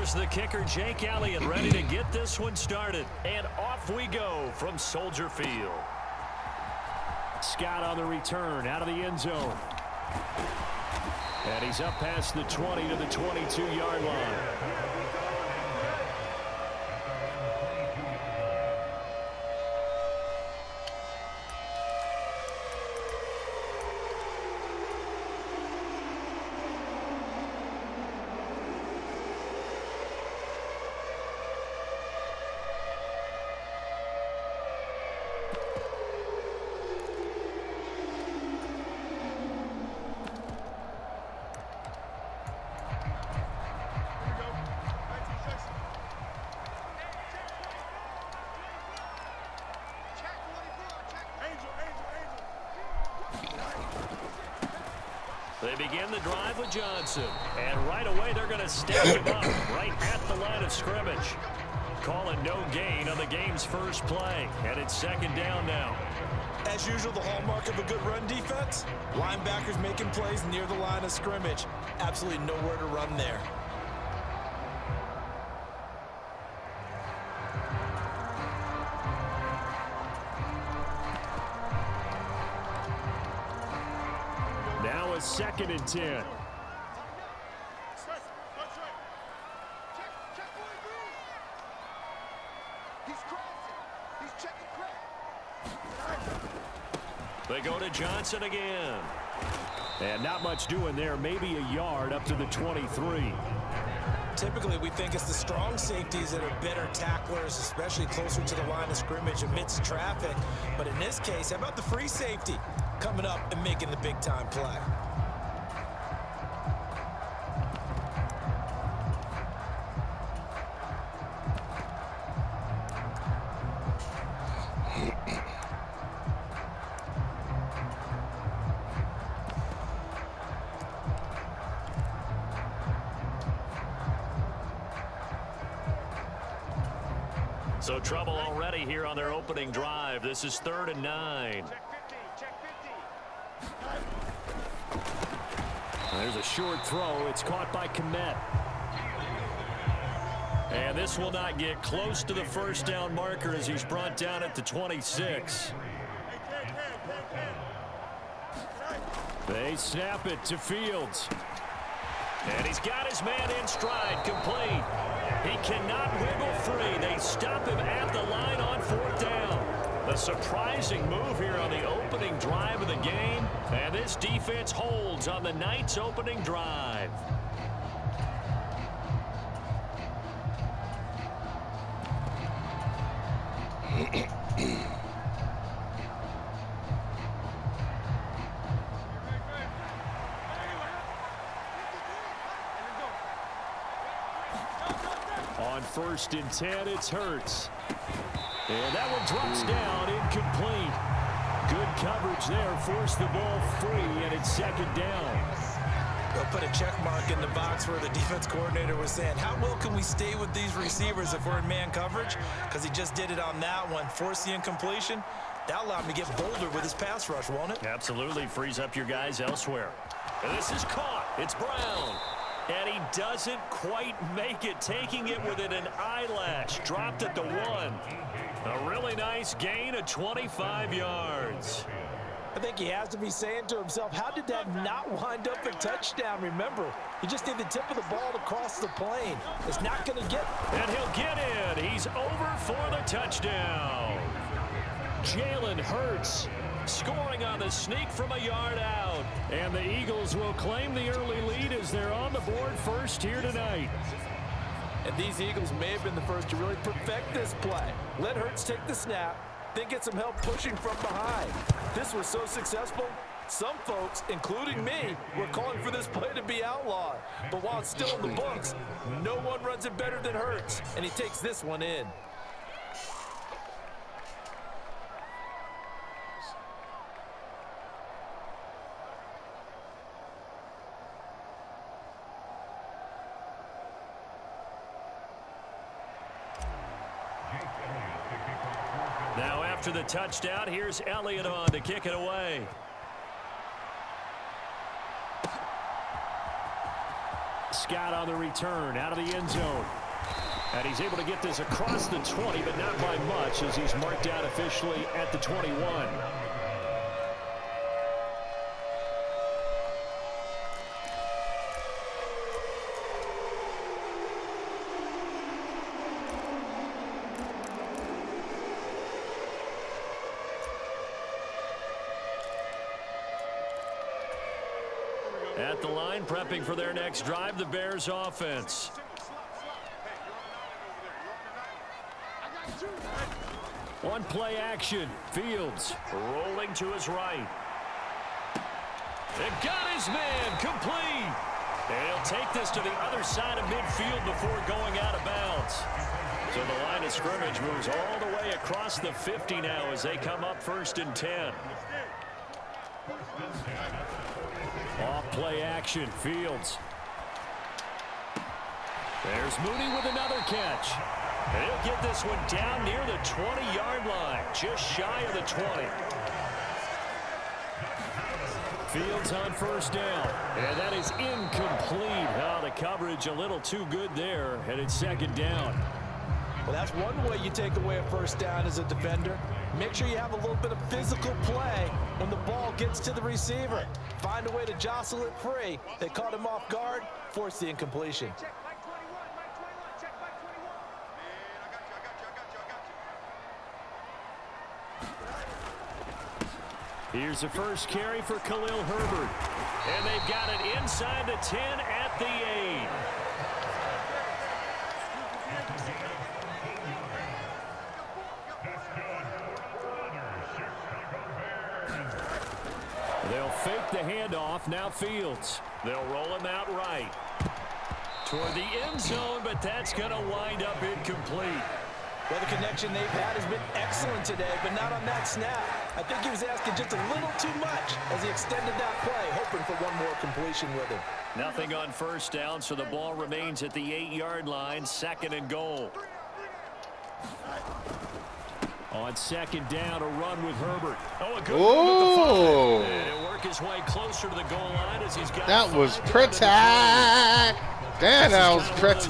Here's the kicker, Jake Elliott, ready to get this one started. And off we go from Soldier Field. Scott on the return out of the end zone. And he's up past the 20 to the 22-yard line. They begin the drive with Johnson. And right away, they're going to stack him up right at the line of scrimmage. Calling no gain on the game's first play. And it's second down now. As usual, the hallmark of a good run defense, linebackers making plays near the line of scrimmage. Absolutely nowhere to run there. Now a 2nd and 10. They go to Johnson again. And not much doing there. Maybe a yard up to the 23. Typically, we think it's the strong safeties that are better tacklers, especially closer to the line of scrimmage amidst traffic. But in this case, how about the free safety coming up and making the big-time play? So trouble already here on their opening drive. This is 3rd and 9. There's a short throw. It's caught by Kmet. And this will not get close to the first down marker as he's brought down at the 26. They snap it to Fields. And he's got his man in stride, complete. He cannot wiggle free. They stop him at the line on 4th down. A surprising move here on the opening drive of the game. And this defense holds on the night's opening drive. On 1st and 10, it's Hurts. And that one drops down, incomplete. Good coverage there, forced the ball free, and it's 2nd down. They'll put a check mark in the box where the defense coordinator was saying, how well can we stay with these receivers if we're in man coverage? Because he just did it on that one, forced the incompletion. That allowed him to get bolder with his pass rush, won't it? Absolutely, frees up your guys elsewhere. And this is caught. It's Brown. And he doesn't quite make it, taking it within an eyelash. Dropped at the 1. A really nice gain of 25 yards. I think he has to be saying to himself, how did that not wind up a touchdown? Remember, he just need the tip of the ball to cross the plane. It's not going to get. And he'll get in. He's over for the touchdown. Jalen Hurts scoring on the sneak from a yard out. And the Eagles will claim the early lead as they're on the board first here tonight. And these Eagles may have been the first to really perfect this play. Let Hurts take the snap, then get some help pushing from behind. This was so successful, some folks, including me, were calling for this play to be outlawed. But while it's still in the books, no one runs it better than Hurts, and he takes this one in. Now after the touchdown, here's Elliott on to kick it away. Scott on the return out of the end zone. And he's able to get this across the 20, but not by much as he's marked out officially at the 21. At the line, prepping for their next drive, the Bears offense. One play action. Fields rolling to his right. And got his man complete. And he'll take this to the other side of midfield before going out of bounds. So the line of scrimmage moves all the way across the 50 now as they come up 1st and 10. Off play action. Fields. There's Mooney with another catch. And he'll get this one down near the 20-yard line, just shy of the 20. Fields on 1st down. And that is incomplete. Oh, the coverage a little too good there, and it's 2nd down. Well, that's one way you take away a 1st down as a defender. Make sure you have a little bit of physical play when the ball gets to the receiver. Find a way to jostle it free. They caught him off guard, forced the incompletion. Here's the first carry for Khalil Herbert. And they've got it inside the 10 at the 8. They'll fake the handoff. Now Fields. They'll roll him out right. Toward the end zone, but that's going to wind up incomplete. Well, the connection they've had has been excellent today, but not on that snap. I think he was asking just a little too much as he extended that play, hoping for one more completion with him. Nothing on 1st down, so the ball remains at the 8-yard line, 2nd and goal. On 2nd down, a run with Herbert. Oh, a good move at the 5. And he'll work his way closer to the goal line as he's got that was pretty. Damn, that was pretty.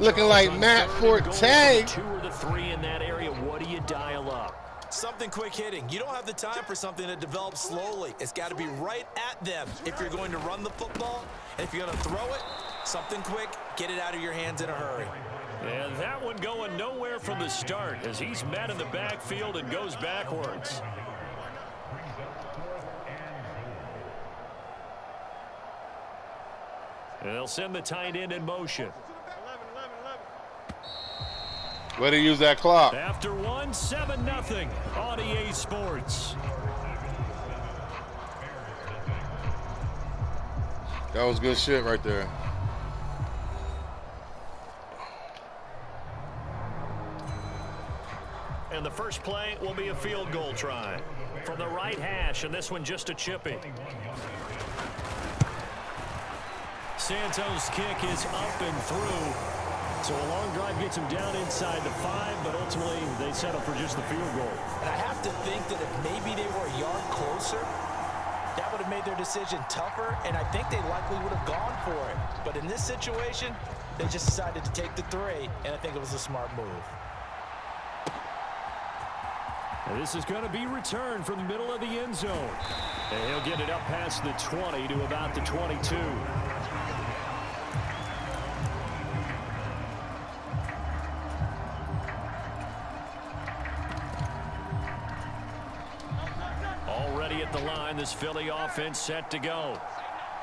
Looking like Matt Forte. 2 or the 3 in that area. What do you dial up? Something quick hitting. You don't have the time for something that develops slowly. It's got to be right at them if you're going to run the football. And if you're going to throw it, something quick, get it out of your hands in a hurry. And that one going nowhere from the start as he's met in the backfield and goes backwards. And they'll send the tight end in motion. Way to use that clock. After 1, 7-0 on EA Sports. That was good shit right there. And the first play will be a field goal try from the right hash, and this one just a chippy. Santos' kick is up and through. So a long drive gets him down inside the 5, but ultimately they settle for just the field goal. And I have to think that if maybe they were a yard closer, that would have made their decision tougher, and I think they likely would have gone for it. But in this situation, they just decided to take the 3, and I think it was a smart move. And this is going to be returned from the middle of the end zone. And he'll get it up past the 20 to about the 22. Already at the line, this Philly offense set to go.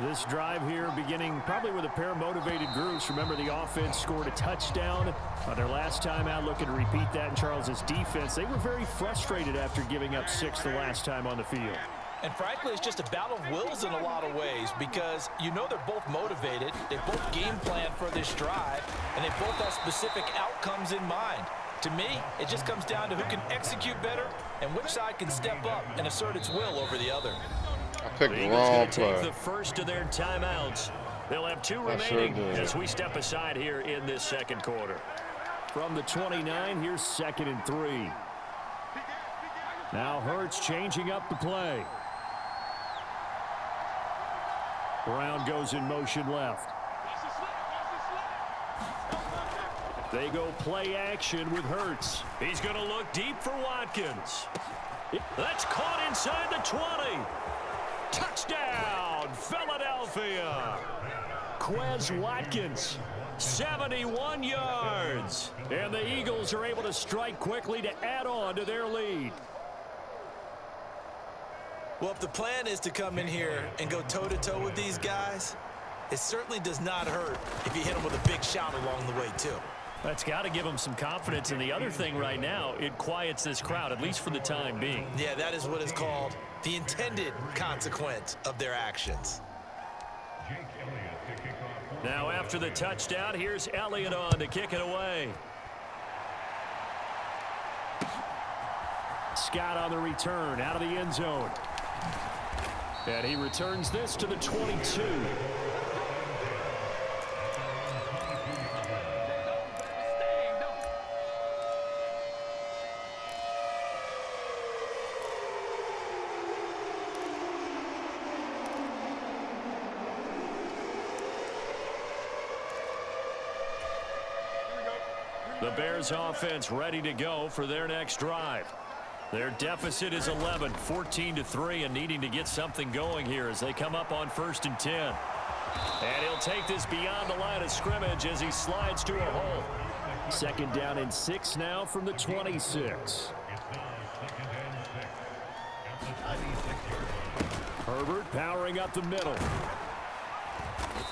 This drive here beginning probably with a pair of motivated groups. Remember, the offense scored a touchdown on their last time out. Looking to repeat that in Charles's defense. They were very frustrated after giving up 6 the last time on the field. And frankly, it's just a battle of wills in a lot of ways because you know they're both motivated. They both game plan for this drive, and they both have specific outcomes in mind. To me, it just comes down to who can execute better and which side can step up and assert its will over the other. I picked the wrong play. play. The first of their timeouts. They'll have 2 remaining as we step aside here in this second quarter. From the 29, here's 2nd and 3. Now Hurts changing up the play. Brown goes in motion left. They go play action with Hurts. He's going to look deep for Watkins. That's caught inside the 20. Touchdown, Philadelphia. Quez Watkins, 71 yards. And the Eagles are able to strike quickly to add on to their lead. Well, if the plan is to come in here and go toe-to-toe with these guys, it certainly does not hurt if you hit them with a big shout along the way, too. That's got to give them some confidence. And the other thing right now, it quiets this crowd, at least for the time being. Yeah, that is what is called the intended consequence of their actions. Now after the touchdown, here's Elliott on to kick it away. Scott on the return out of the end zone. And he returns this to the 22. The Bears offense ready to go for their next drive. Their deficit is 11, 14-3, and needing to get something going here as they come up on 1st and 10. And he'll take this beyond the line of scrimmage as he slides to a hole. 2nd down and 6 now from the 26. Herbert powering up the middle.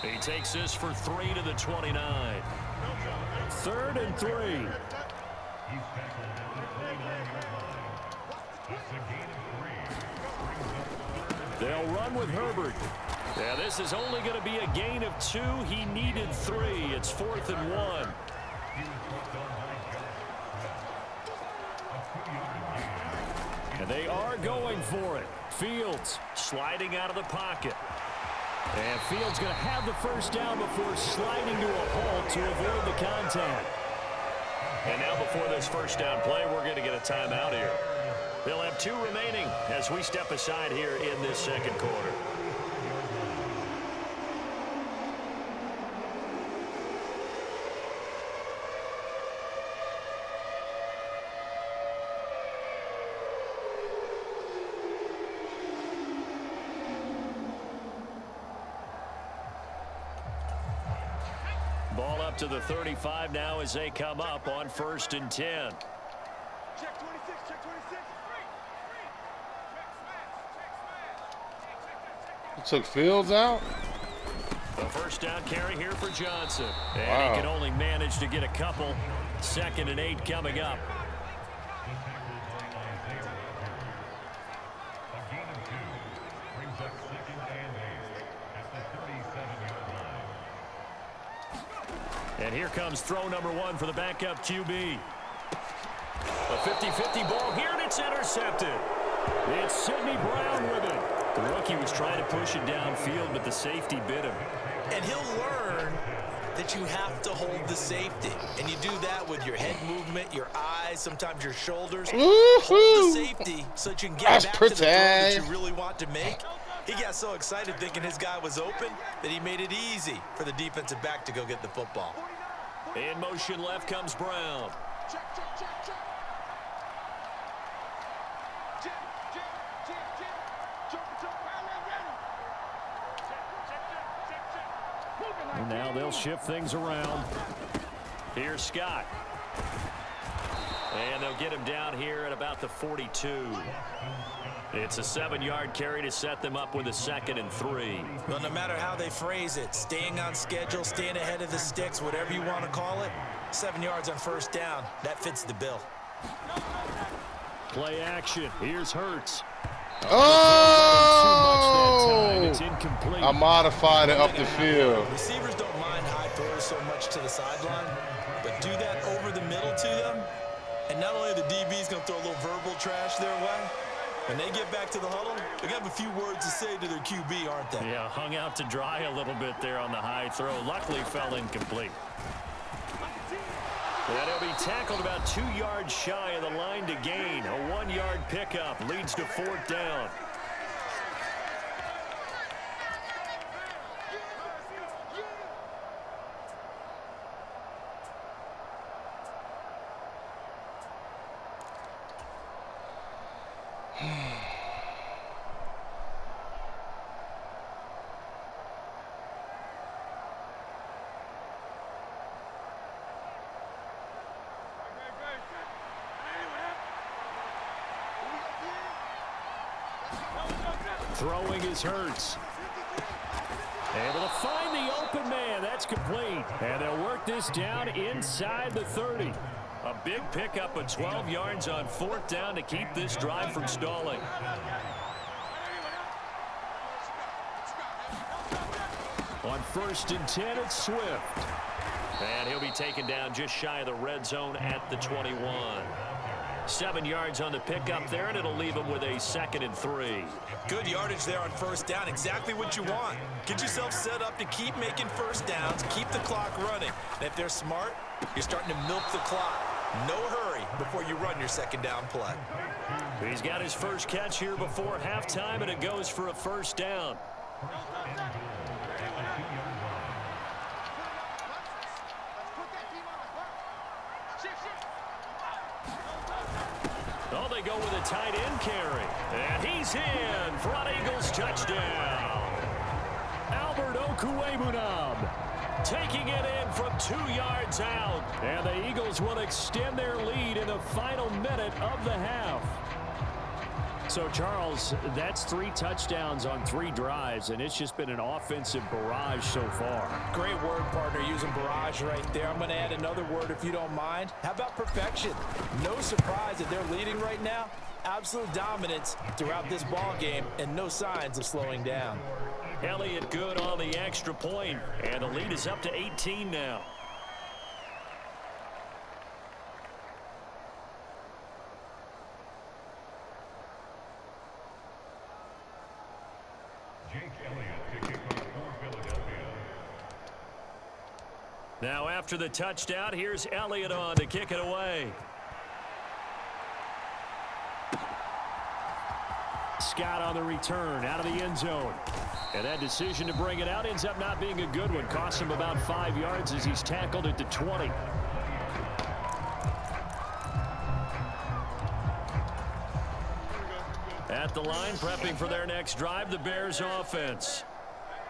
He takes this for 3 to the 29. 3rd and 3. They'll run with Herbert. Yeah, this is only going to be a gain of 2. He needed 3. It's 4th and 1. And they are going for it. Fields sliding out of the pocket. And Fields going to have the first down before sliding to a halt to avoid the contact. And now before this first down play, we're going to get a timeout here. They'll have 2 remaining as we step aside here in this 2nd quarter. Ball up to the 35 now as they come up on 1st and 10. Check 26, check 26. Took Fields out. The first down carry here for Johnson. And he can only manage to get a couple. 2nd and 8 coming up. And here comes throw number 1 for the backup QB. A 50-50 ball here, and it's intercepted. It's Sidney Brown with it. The rookie was trying to push it downfield, but the safety bit him. And he'll learn that you have to hold the safety. And you do that with your head movement, your eyes, sometimes your shoulders. Hold the safety so that you can get back to the throw that you really want to make. He got so excited thinking his guy was open that he made it easy for the defensive back to go get the football. In motion left comes Brown. Check, check, check, check. Check, check, check, check. Jump, jump, ready. And now they'll shift things around. Here's Scott. And they'll get him down here at about the 42. It's a 7-yard carry to set them up with a 2nd and 3. Well, no matter how they phrase it, staying on schedule, staying ahead of the sticks, whatever you want to call it, 7 yards on 1st down, that fits the bill. Play action. Here's Hurts. Oh! It's incomplete. I modified it up the field. Receivers don't mind high throws so much to the sideline, but do that over the middle to them, and not only the DB's going to throw a little verbal trash their way, when they get back to the huddle, they're going to have a few words to say to their QB, aren't they? Yeah, hung out to dry a little bit there on the high throw. Luckily fell incomplete. And he'll be tackled about 2 yards shy of the line to gain. A 1-yard pickup leads to 4th down. Throwing is Hurts. Able to find the open man. That's complete. And they'll work this down inside the 30. A big pickup of 12 yards on 4th down to keep this drive from stalling. On 1st and 10, it's Swift. And he'll be taken down just shy of the red zone at the 21. 7 yards on the pickup there, and it'll leave him with a 2nd and 3. Good yardage there on 1st down. Exactly what you want. Get yourself set up to keep making 1st downs, keep the clock running. And if they're smart, you're starting to milk the clock. No hurry before you run your 2nd down play. He's got his first catch here before halftime, and it goes for a 1st down. Oh, they go with a tight end carry. And he's in for an Eagles touchdown. Albert Okwuegbunam taking it in from 2 yards out. And the Eagles will extend their lead in the final minute of the half. So, Charles, that's 3 touchdowns on 3 drives, and it's just been an offensive barrage so far. Great word, partner, using barrage right there. I'm going to add another word if you don't mind. How about perfection? No surprise that they're leading right now. Absolute dominance throughout this ball game and no signs of slowing down. Elliott good on the extra point, and the lead is up to 18 now. Now after the touchdown, here's Elliott on to kick it away. Scott on the return out of the end zone. And that decision to bring it out ends up not being a good one. Costs him about 5 yards as he's tackled at the 20. At the line, prepping for their next drive, the Bears offense.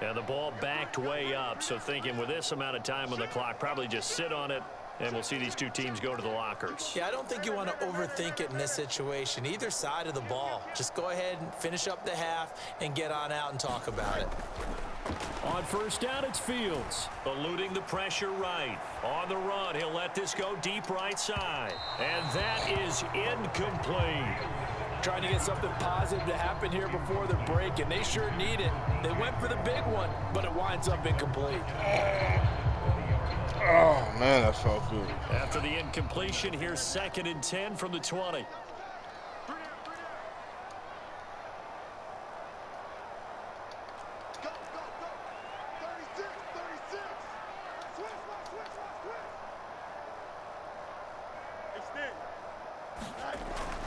And the ball backed way up, so thinking with this amount of time on the clock, probably just sit on it, and we'll see these two teams go to the lockers. Yeah, I don't think you want to overthink it in this situation. Either side of the ball. Just go ahead and finish up the half and get on out and talk about it. On 1st down, it's Fields. Eluding the pressure right. On the run, he'll let this go deep right side. And that is incomplete. Trying to get something positive to happen here before the break, and they sure need it. They went for the big one, but it winds up incomplete. Oh, man, that felt good. After the incompletion, here's 2nd and 10 from the 20.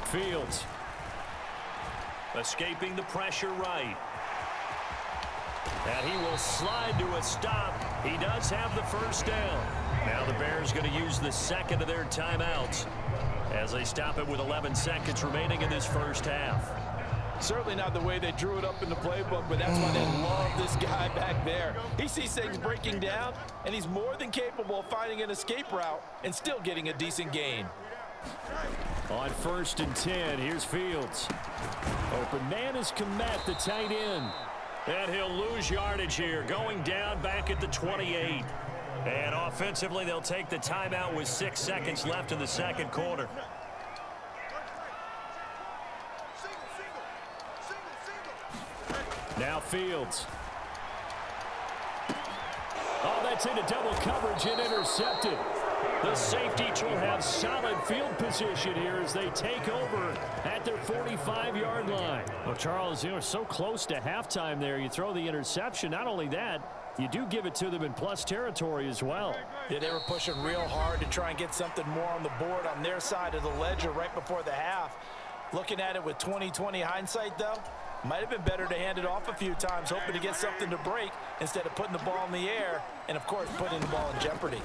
Fields. Escaping the pressure right. And he will slide to a stop. He does have the 1st down. Now the Bears going to use the 2nd of their timeouts as they stop it with 11 seconds remaining in this 1st half. Certainly not the way they drew it up in the playbook, but that's why they love this guy back there. He sees things breaking down, and he's more than capable of finding an escape route and still getting a decent gain. On 1st and 10, here's Fields. Open man is Komet, the tight end. And he'll lose yardage here, going down back at the 28. And offensively, they'll take the timeout with 6 seconds left in the 2nd quarter. Now Fields. Oh, that's into double coverage and intercepted. The safeties will have solid field position here as they take over at their 45-yard line. Well, Charles, you know, so close to halftime there. You throw the interception. Not only that, you do give it to them in plus territory as well. Yeah, they were pushing real hard to try and get something more on the board on their side of the ledger right before the half. Looking at it with 20/20 hindsight, though, might have been better to hand it off a few times, hoping to get something to break instead of putting the ball in the air and, of course, putting the ball in jeopardy.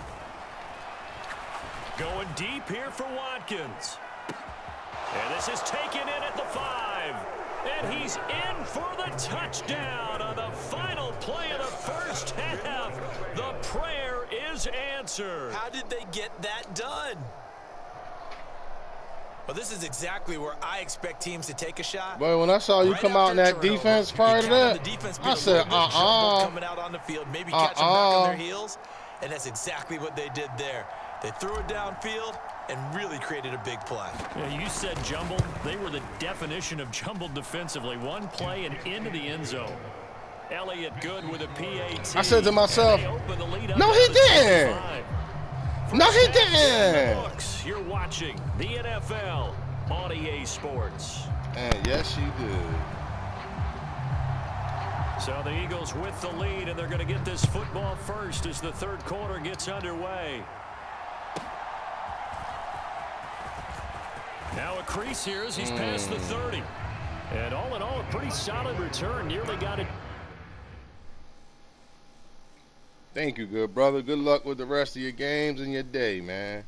Going deep here for Watkins. And this is taken in at the 5. And he's in for the touchdown on the final play of the 1st half. The prayer is answered. How did they get that done? Well, this is exactly where I expect teams to take a shot. But when I saw you Right come out in that after turnover, defense prior to you counted that, the defense I being a said, little bit jumbled coming out on the field, maybe catch them back on their heels, and that's exactly what they did there. They threw it downfield and really created a big play. Yeah, you said jumbled. They were the definition of jumbled defensively. One play and into the end zone. Elliott good with a PAT. I said to myself, no, he didn't. No, he didn't. You're watching the NFL on EA Sports. And yes, you did. So the Eagles with the lead, and they're going to get this football first as the third quarter gets underway. Now a crease here as he's past the 30. And all in all, a pretty solid return. Nearly got it. Thank you, good brother. Good luck with the rest of your games and your day, man.